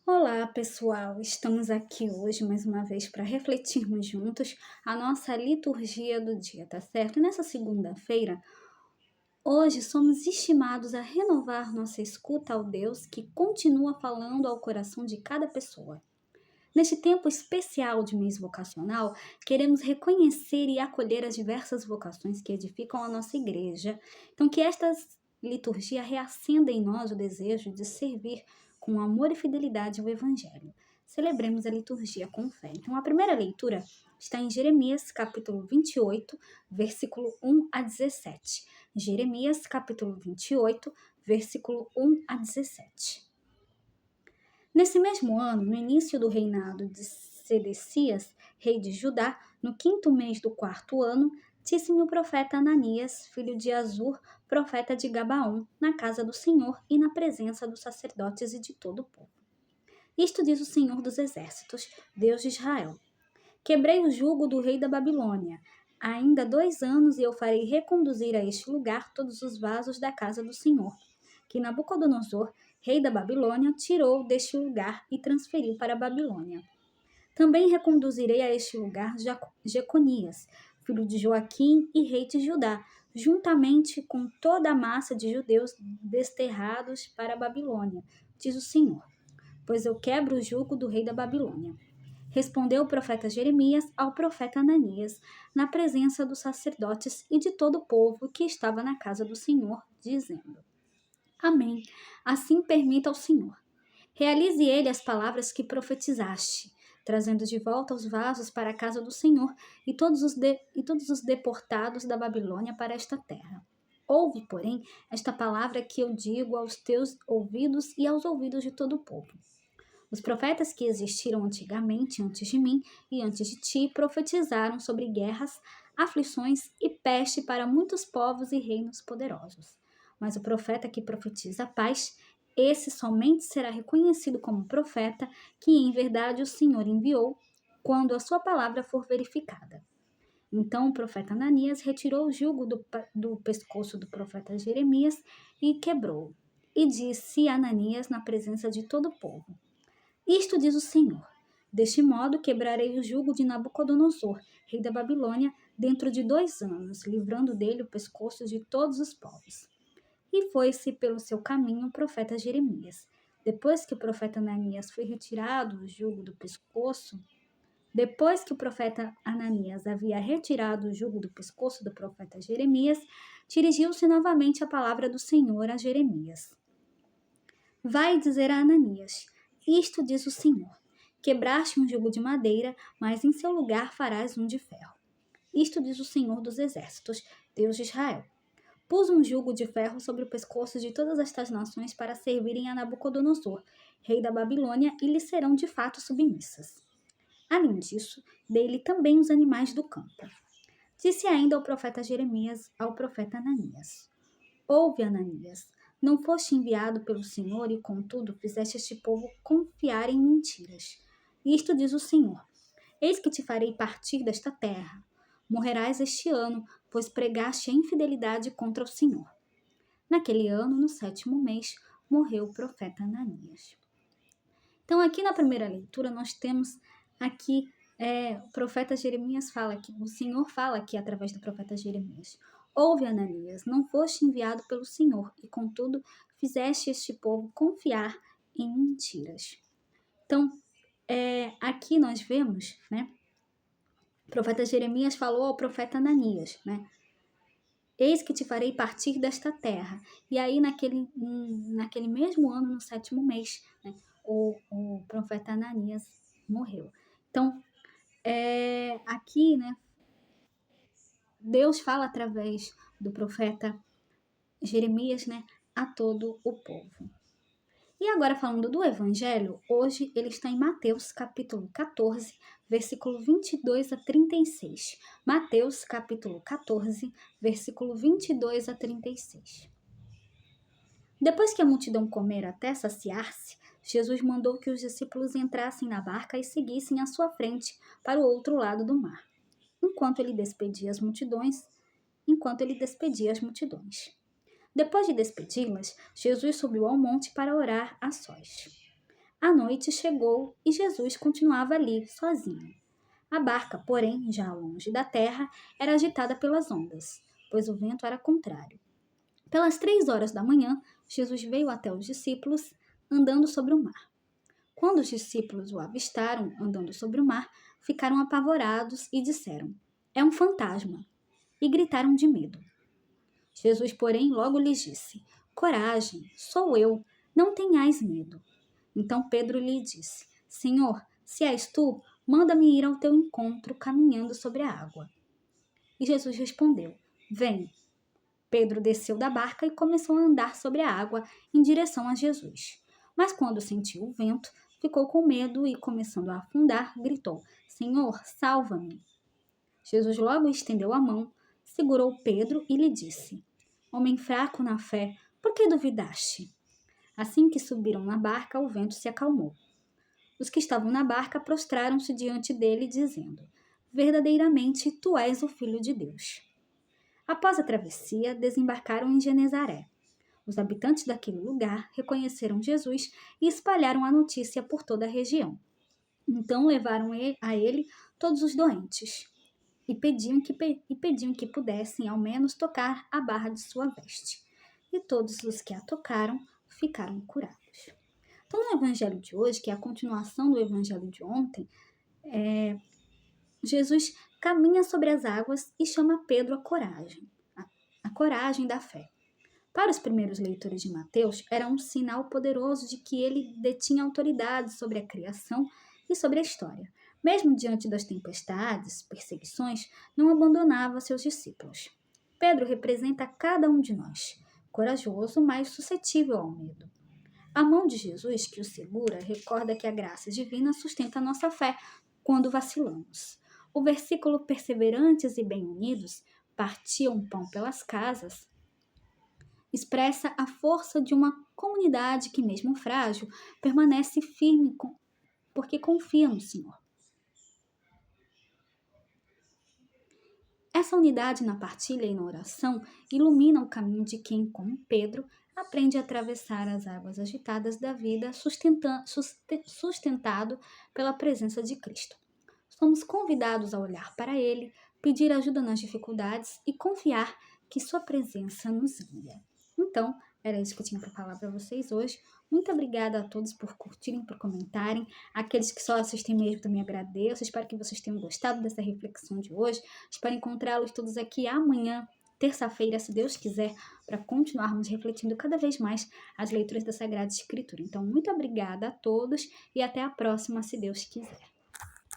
Olá, pessoal! Estamos aqui hoje mais uma vez para refletirmos juntos a nossa liturgia do dia, tá certo? E nessa segunda-feira, hoje somos estimados a renovar nossa escuta ao Deus que continua falando ao coração de cada pessoa. Neste tempo especial de mês vocacional, queremos reconhecer e acolher as diversas vocações que edificam a nossa igreja. Então, que esta liturgia reacenda em nós o desejo de servir com amor e fidelidade ao Evangelho. Celebremos a liturgia com fé. Então, a primeira leitura está em Jeremias, capítulo 28, versículo 1 a 17. Jeremias, capítulo 28, versículo 1 a 17. Nesse mesmo ano, no início do reinado de Sedecias, rei de Judá, no 5º mês do 4º ano, disse-me o profeta Ananias, filho de Azur, profeta de Gabaon, na casa do Senhor e na presença dos sacerdotes e de todo o povo. Isto diz o Senhor dos Exércitos, Deus de Israel. Quebrei o jugo do rei da Babilônia. Ainda 2 anos e eu farei reconduzir a este lugar todos os vasos da casa do Senhor, que Nabucodonosor, rei da Babilônia, tirou deste lugar e transferiu para a Babilônia. Também reconduzirei a este lugar Jeconias, filho de Joaquim e rei de Judá, juntamente com toda a massa de judeus desterrados para a Babilônia, diz o Senhor, pois eu quebro o jugo do rei da Babilônia. Respondeu o profeta Jeremias ao profeta Ananias, na presença dos sacerdotes e de todo o povo que estava na casa do Senhor, dizendo: Amém. Assim permita ao Senhor. Realize ele as palavras que profetizaste, trazendo de volta os vasos para a casa do Senhor e todos os deportados da Babilônia para esta terra. Ouve, porém, esta palavra que eu digo aos teus ouvidos e aos ouvidos de todo o povo. Os profetas que existiram antigamente, antes de mim e antes de ti, profetizaram sobre guerras, aflições e peste para muitos povos e reinos poderosos. Mas o profeta que profetiza a paz, esse somente será reconhecido como profeta que em verdade o Senhor enviou, quando a sua palavra for verificada. Então o profeta Ananias retirou o jugo do pescoço do profeta Jeremias e quebrou-o. E disse a Ananias na presença de todo o povo: Isto diz o Senhor: Deste modo quebrarei o jugo de Nabucodonosor, rei da Babilônia, dentro de 2 anos, livrando dele o pescoço de todos os povos. E foi-se pelo seu caminho o profeta Jeremias. Depois que o profeta Ananias foi retirado o jugo do pescoço, depois que o profeta Ananias havia retirado o jugo do pescoço do profeta Jeremias, dirigiu-se novamente a palavra do Senhor a Jeremias. Vai dizer a Ananias: Isto diz o Senhor: Quebraste um jugo de madeira, mas em seu lugar farás um de ferro. Isto diz o Senhor dos Exércitos, Deus de Israel. Pus um jugo de ferro sobre o pescoço de todas estas nações para servirem a Nabucodonosor, rei da Babilônia, e lhe serão de fato submissas. Além disso, dei-lhe também os animais do campo. Disse ainda o profeta Jeremias ao profeta Ananias: Ouve, Ananias, não foste enviado pelo Senhor e, contudo, fizeste este povo confiar em mentiras. Isto diz o Senhor: Eis que te farei partir desta terra. Morrerás este ano, pois pregaste a infidelidade contra o Senhor. Naquele ano, no 7º mês, morreu o profeta Ananias. Então, aqui na primeira leitura, nós temos aqui o profeta Jeremias fala aqui, o Senhor fala aqui através do profeta Jeremias: Ouve, Ananias, não foste enviado pelo Senhor, e contudo fizeste este povo confiar em mentiras. Então, aqui nós vemos, né? O profeta Jeremias falou ao profeta Ananias, né? Eis que te farei partir desta terra. E aí, naquele mesmo ano, no 7º mês, né, o profeta Ananias morreu. Então, aqui, né, Deus fala através do profeta Jeremias, né, a todo o povo. E agora falando do Evangelho, hoje ele está em Mateus capítulo 14, versículo 22 a 36. Mateus capítulo 14, versículo 22 a 36. Depois que a multidão comera até saciar-se, Jesus mandou que os discípulos entrassem na barca e seguissem à sua frente para o outro lado do mar, enquanto ele despedia as multidões. Depois de despedi-las, Jesus subiu ao monte para orar a sós. A noite chegou e Jesus continuava ali, sozinho. A barca, porém, já longe da terra, era agitada pelas ondas, pois o vento era contrário. Pelas 3 horas da manhã, Jesus veio até os discípulos, andando sobre o mar. Quando os discípulos o avistaram andando sobre o mar, ficaram apavorados e disseram: "É um fantasma!" E gritaram de medo. Jesus, porém, logo lhes disse: "Coragem, sou eu, não tenhais medo." Então Pedro lhe disse: "Senhor, se és tu, manda-me ir ao teu encontro caminhando sobre a água." E Jesus respondeu: "Vem." Pedro desceu da barca e começou a andar sobre a água em direção a Jesus. Mas quando sentiu o vento, ficou com medo e, começando a afundar, gritou: "Senhor, salva-me." Jesus logo estendeu a mão, segurou Pedro e lhe disse: "Homem fraco na fé, por que duvidaste?" Assim que subiram na barca, o vento se acalmou. Os que estavam na barca prostraram-se diante dele, dizendo: "Verdadeiramente, tu és o Filho de Deus." Após a travessia, desembarcaram em Genezaré. Os habitantes daquele lugar reconheceram Jesus e espalharam a notícia por toda a região. Então levaram a ele todos os doentes e pediam que pudessem ao menos tocar a barra de sua veste. E todos os que a tocaram ficaram curados. Então, no evangelho de hoje, que é a continuação do evangelho de ontem, Jesus caminha sobre as águas e chama Pedro à coragem, a coragem da fé. Para os primeiros leitores de Mateus, era um sinal poderoso de que ele detinha autoridade sobre a criação e sobre a história. Mesmo diante das tempestades, perseguições, não abandonava seus discípulos. Pedro representa cada um de nós, corajoso, mas suscetível ao medo. A mão de Jesus, que o segura, recorda que a graça divina sustenta a nossa fé quando vacilamos. O versículo "perseverantes e bem unidos, partiam pão pelas casas", expressa a força de uma comunidade que, mesmo frágil, permanece firme porque confia no Senhor. Essa unidade na partilha e na oração ilumina o caminho de quem, como Pedro, aprende a atravessar as águas agitadas da vida, sustentado pela presença de Cristo. Somos convidados a olhar para Ele, pedir ajuda nas dificuldades e confiar que Sua presença nos guia. Então, era isso que eu tinha para falar para vocês hoje. Muito obrigada a todos por curtirem, por comentarem. Aqueles que só assistem mesmo também agradeço. Espero que vocês tenham gostado dessa reflexão de hoje. Espero encontrá-los todos aqui amanhã, terça-feira, se Deus quiser, para continuarmos refletindo cada vez mais as leituras da Sagrada Escritura. Então, muito obrigada a todos e até a próxima, se Deus quiser.